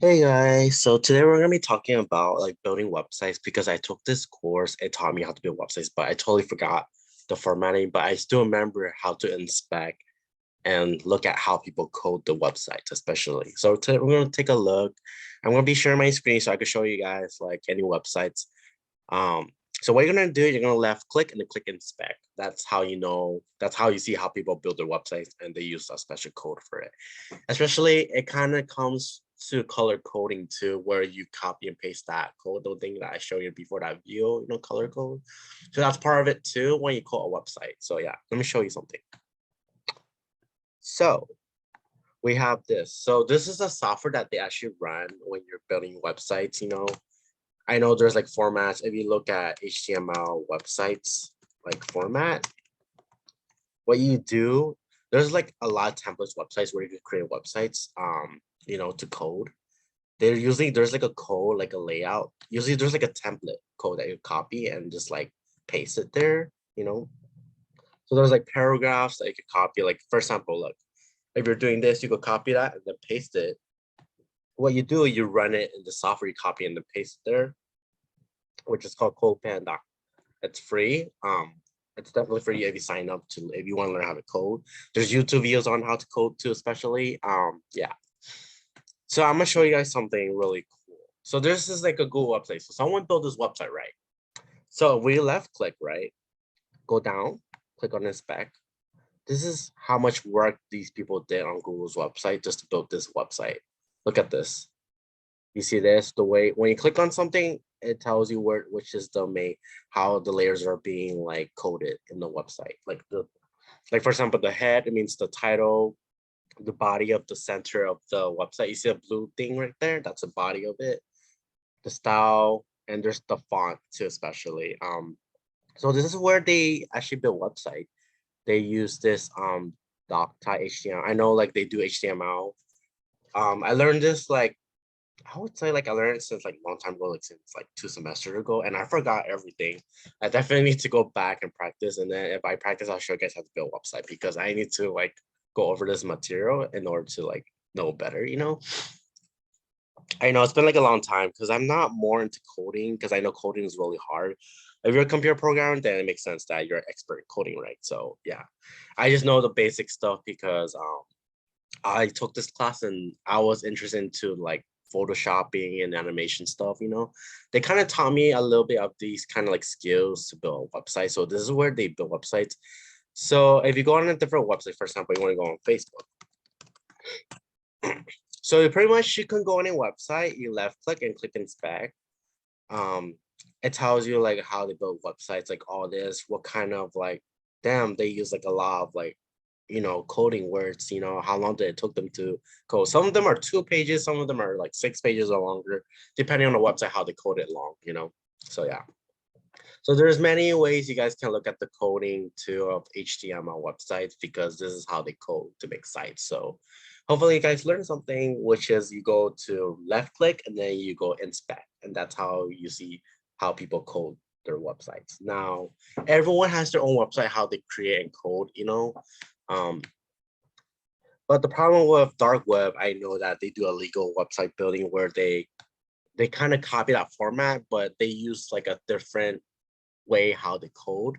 Hey guys, so today we're gonna be talking about like building websites because I took this course. It taught me how to build websites, but I totally forgot the formatting, but I still remember how to inspect and look at how people code the websites, especially. So today we're gonna take a look. I'm gonna be sharing my screen so I can show you guys like any websites. Um, so what you're gonna do, you're gonna left click and then click inspect. That's how you know, that's how you see how people build their websites and they use a special code for it. Especially it kind of comes to color coding too, where you copy and paste that code, the thing that I showed you before that view, color code. So that's part of it too when you code a website. So yeah, let me show you something. So we have this. So this is a software that they actually run when you're building websites. I know there's like formats. If you look at HTML websites, like format, what you do, there's like a lot of templates websites where you can create websites, to code. They're usually there's like a code, like a layout. Usually there's like a template code that you copy and just like paste it there. So there's like paragraphs that you could copy. Like for example, look, if you're doing this, you could copy that and then paste it. What you do, you run it in the software, you copy and then paste it there, which is called codepen. It's free. It's definitely free if you sign up to if you want to learn how to code. There's YouTube videos on how to code too, especially. Yeah. So I'm gonna show you guys something really cool. So this is like a Google website. So someone built this website, right? So we left click, right? Go down, click on inspect. This is how much work these people did on Google's website just to build this website. Look at this. You see this, the way when you click on something, it tells you which is the main, how the layers are being like coded in the website. Like for example, the head, it means the title, the body of the center of the website. You see a blue thing right there? That's the body of it. The style, and there's the font too, especially. So this is where they actually build website. They use this doc type HTML. I know like they do HTML. I learned this like I would say like I learned it since like a long time ago, like since like 2 semesters ago, and I forgot everything. I definitely need to go back and practice, and then if I practice, I'll show you guys how to build a website because I need to like go over this material in order to like know better. I know it's been like a long time because I'm not more into coding because I know coding is really hard. If you're a computer programmer, then it makes sense that you're an expert in coding, right? So yeah, I just know the basic stuff because I took this class and I was interested into like photoshopping and animation stuff. They kind of taught me a little bit of these kind of like skills to build a website. So this is where they build websites. So if you go on a different website, for example, you want to go on Facebook. So you pretty much you can go on a website, you left click and click inspect. Um, it tells you like how they build websites, like all this, what kind of like, damn, they use like a lot of like, coding words, how long did it took them to code. Some of them are 2 pages, some of them are like 6 pages or longer, depending on the website, how they code it long. So yeah. So there's many ways you guys can look at the coding too of HTML websites because this is how they code to make sites. So hopefully you guys learn something, which is you go to left click and then you go inspect. And that's how you see how people code their websites. Now, everyone has their own website, how they create and code. Um, but the problem with dark web, I know that they do a legal website building where they kind of copy that format, but they use like a different way how they code.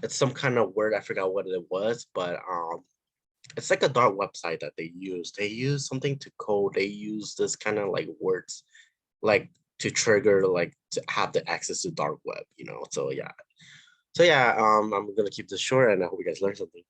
It's some kind of word, I forgot what it was, but it's like a dark website that they use. They use something to code. They use this kind of like words, like to trigger, like to have the access to dark web. So yeah. I'm gonna keep this short, and I hope you guys learn something.